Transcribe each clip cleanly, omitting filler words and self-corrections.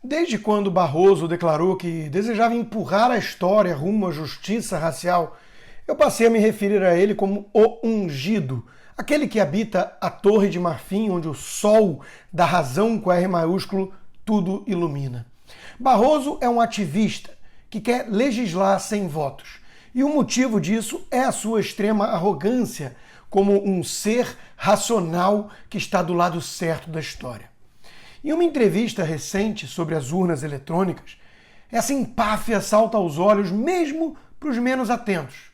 Desde quando Barroso declarou que desejava empurrar a história rumo à justiça racial, eu passei a me referir a ele como o ungido, aquele que habita a Torre de Marfim, onde o sol da razão com R maiúsculo tudo ilumina. Barroso é um ativista que quer legislar sem votos. E o motivo disso é a sua extrema arrogância como um ser racional que está do lado certo da história. Em uma entrevista recente sobre as urnas eletrônicas, essa empáfia salta aos olhos mesmo para os menos atentos.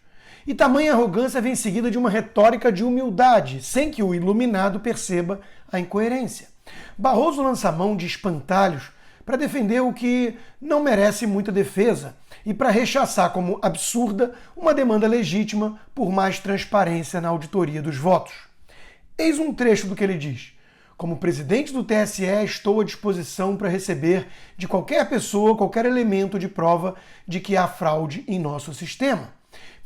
E tamanha arrogância vem seguida de uma retórica de humildade, sem que o iluminado perceba a incoerência. Barroso lança mão de espantalhos para defender o que não merece muita defesa e para rechaçar como absurda uma demanda legítima por mais transparência na auditoria dos votos. Eis um trecho do que ele diz. Como presidente do TSE, estou à disposição para receber de qualquer pessoa qualquer elemento de prova de que há fraude em nosso sistema.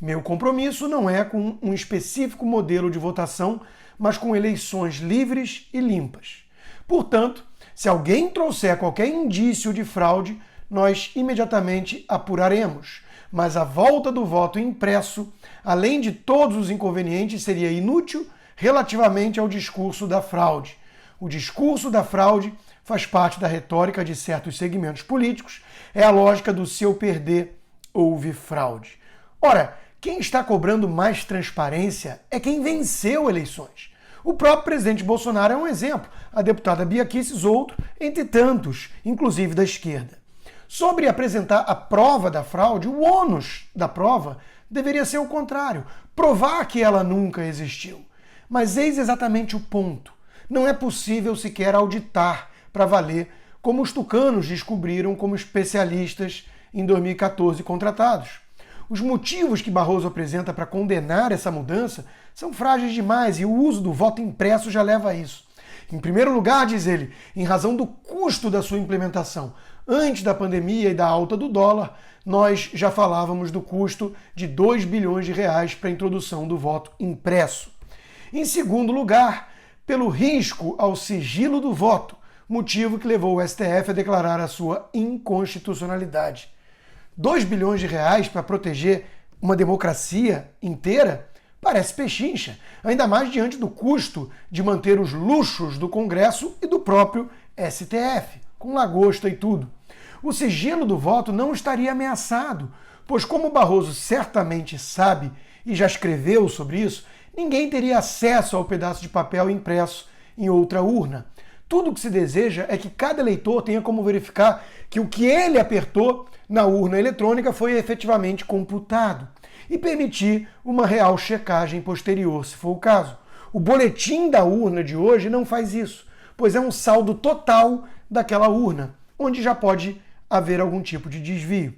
Meu compromisso não é com um específico modelo de votação, mas com eleições livres e limpas. Portanto, se alguém trouxer qualquer indício de fraude, nós imediatamente apuraremos. Mas a volta do voto impresso, além de todos os inconvenientes, seria inútil relativamente ao discurso da fraude. O discurso da fraude faz parte da retórica de certos segmentos políticos, é a lógica do se eu perder, houve fraude. Ora, quem está cobrando mais transparência é quem venceu eleições. O próprio presidente Bolsonaro é um exemplo, a deputada Bia Kicis outro, entre tantos, inclusive da esquerda. Sobre apresentar a prova da fraude, o ônus da prova deveria ser o contrário, provar que ela nunca existiu. Mas eis exatamente o ponto. Não é possível sequer auditar para valer, como os tucanos descobriram como especialistas em 2014 contratados. Os motivos que Barroso apresenta para condenar essa mudança são frágeis demais e o uso do voto impresso já leva a isso. Em primeiro lugar, diz ele, em razão do custo da sua implementação. Antes da pandemia e da alta do dólar, nós já falávamos do custo de 2 bilhões de reais para a introdução do voto impresso. Em segundo lugar, pelo risco ao sigilo do voto, motivo que levou o STF a declarar a sua inconstitucionalidade. 2 bilhões de reais para proteger uma democracia inteira parece pechincha, ainda mais diante do custo de manter os luxos do Congresso e do próprio STF, com lagosta e tudo. O sigilo do voto não estaria ameaçado, pois como Barroso certamente sabe e já escreveu sobre isso, ninguém teria acesso ao pedaço de papel impresso em outra urna. Tudo o que se deseja é que cada eleitor tenha como verificar que o que ele apertou na urna eletrônica foi efetivamente computado e permitir uma real checagem posterior, se for o caso. O boletim da urna de hoje não faz isso, pois é um saldo total daquela urna, onde já pode haver algum tipo de desvio.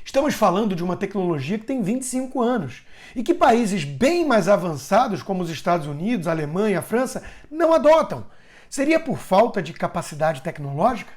Estamos falando de uma tecnologia que tem 25 anos e que países bem mais avançados, como os Estados Unidos, a Alemanha, a França, não adotam. Seria por falta de capacidade tecnológica?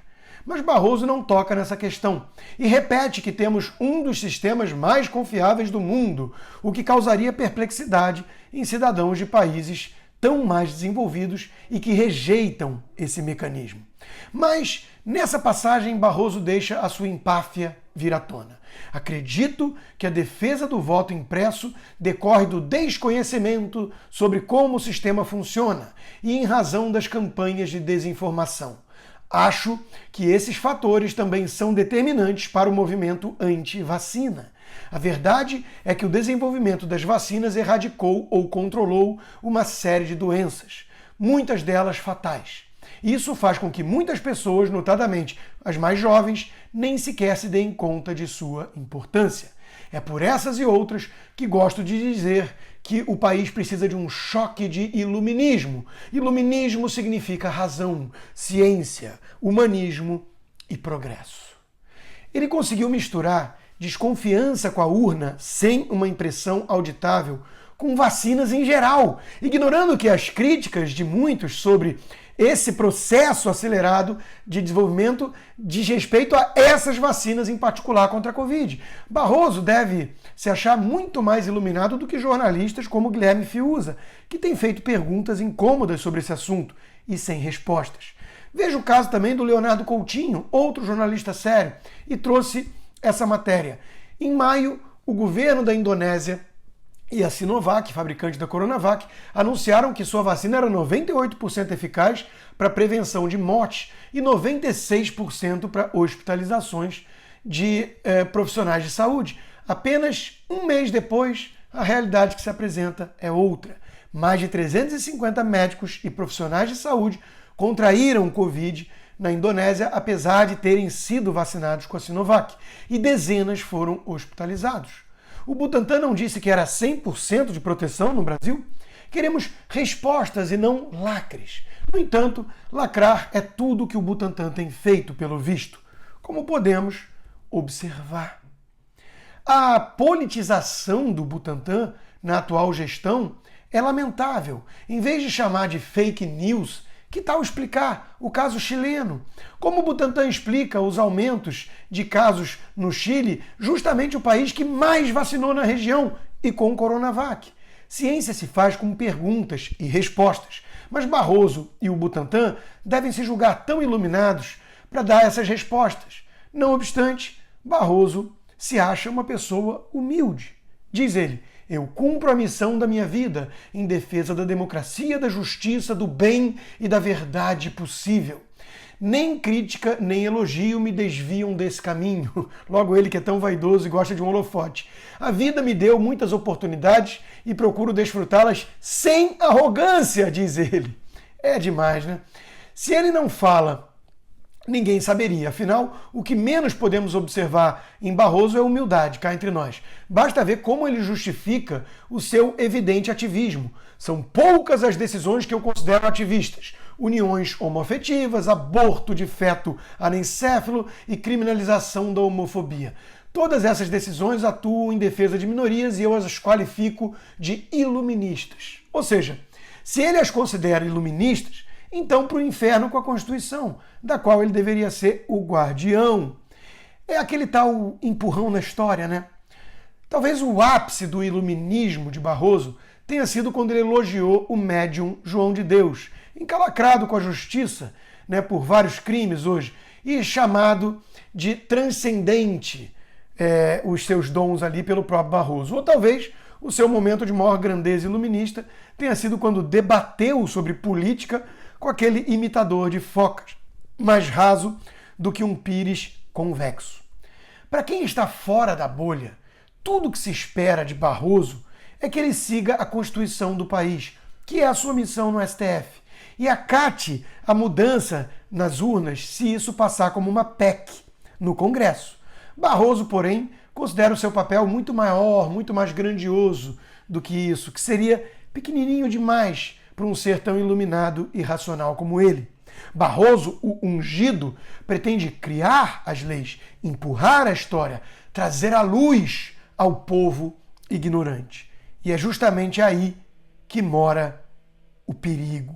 Mas Barroso não toca nessa questão e repete que temos um dos sistemas mais confiáveis do mundo, o que causaria perplexidade em cidadãos de países tão mais desenvolvidos e que rejeitam esse mecanismo. Mas nessa passagem Barroso deixa a sua empáfia vir à tona. Acredito que a defesa do voto impresso decorre do desconhecimento sobre como o sistema funciona e em razão das campanhas de desinformação. Acho que esses fatores também são determinantes para o movimento anti-vacina. A verdade é que o desenvolvimento das vacinas erradicou ou controlou uma série de doenças, muitas delas fatais. Isso faz com que muitas pessoas, notadamente as mais jovens, nem sequer se deem conta de sua importância. É por essas e outras que gosto de dizer que o país precisa de um choque de iluminismo. Iluminismo significa razão, ciência, humanismo e progresso. Ele conseguiu misturar desconfiança com a urna sem uma impressão auditável com vacinas em geral, ignorando que as críticas de muitos sobre esse processo acelerado de desenvolvimento diz respeito a essas vacinas em particular contra a Covid. Barroso deve se achar muito mais iluminado do que jornalistas como Guilherme Fiuza, que tem feito perguntas incômodas sobre esse assunto e sem respostas. Veja o caso também do Leonardo Coutinho, outro jornalista sério, e trouxe essa matéria. Em maio, o governo da Indonésia e a Sinovac, fabricante da Coronavac, anunciaram que sua vacina era 98% eficaz para prevenção de morte e 96% para hospitalizações de profissionais de saúde. Apenas um mês depois, a realidade que se apresenta é outra. Mais de 350 médicos e profissionais de saúde contraíram o Covid na Indonésia, apesar de terem sido vacinados com a Sinovac, e dezenas foram hospitalizados. O Butantan não disse que era 100% de proteção no Brasil? Queremos respostas e não lacres. No entanto, lacrar é tudo que o Butantan tem feito, pelo visto, como podemos observar. A politização do Butantan na atual gestão é lamentável. Em vez de chamar de fake news, que tal explicar o caso chileno? Como o Butantan explica os aumentos de casos no Chile, justamente o país que mais vacinou na região e com Coronavac? Ciência se faz com perguntas e respostas, mas Barroso e o Butantan devem se julgar tão iluminados para dar essas respostas. Não obstante, Barroso se acha uma pessoa humilde. Diz ele: eu cumpro a missão da minha vida em defesa da democracia, da justiça, do bem e da verdade possível. Nem crítica, nem elogio me desviam desse caminho. Logo ele que é tão vaidoso e gosta de um holofote. A vida me deu muitas oportunidades e procuro desfrutá-las sem arrogância, diz ele. É demais, né? Se ele não fala, ninguém saberia. Afinal, o que menos podemos observar em Barroso é humildade, cá entre nós. Basta ver como ele justifica o seu evidente ativismo. São poucas as decisões que eu considero ativistas. Uniões homoafetivas, aborto de feto anencéfalo e criminalização da homofobia. Todas essas decisões atuam em defesa de minorias e eu as qualifico de iluministas. Ou seja, se ele as considera iluministas, então para o inferno com a Constituição, da qual ele deveria ser o guardião. É aquele tal empurrão na história, né? Talvez o ápice do iluminismo de Barroso tenha sido quando ele elogiou o médium João de Deus, encalacrado com a justiça, né, por vários crimes hoje, e chamado de transcendente os seus dons ali pelo próprio Barroso. Ou talvez o seu momento de maior grandeza iluminista tenha sido quando debateu sobre política com aquele imitador de focas, mais raso do que um pires convexo. Para quem está fora da bolha, tudo que se espera de Barroso é que ele siga a Constituição do país, que é a sua missão no STF, e acate a mudança nas urnas se isso passar como uma PEC no Congresso. Barroso, porém, considera o seu papel muito maior, muito mais grandioso do que isso, que seria pequenininho demais para um ser tão iluminado e racional como ele. Barroso, o ungido, pretende criar as leis, empurrar a história, trazer a luz ao povo ignorante. E é justamente aí que mora o perigo.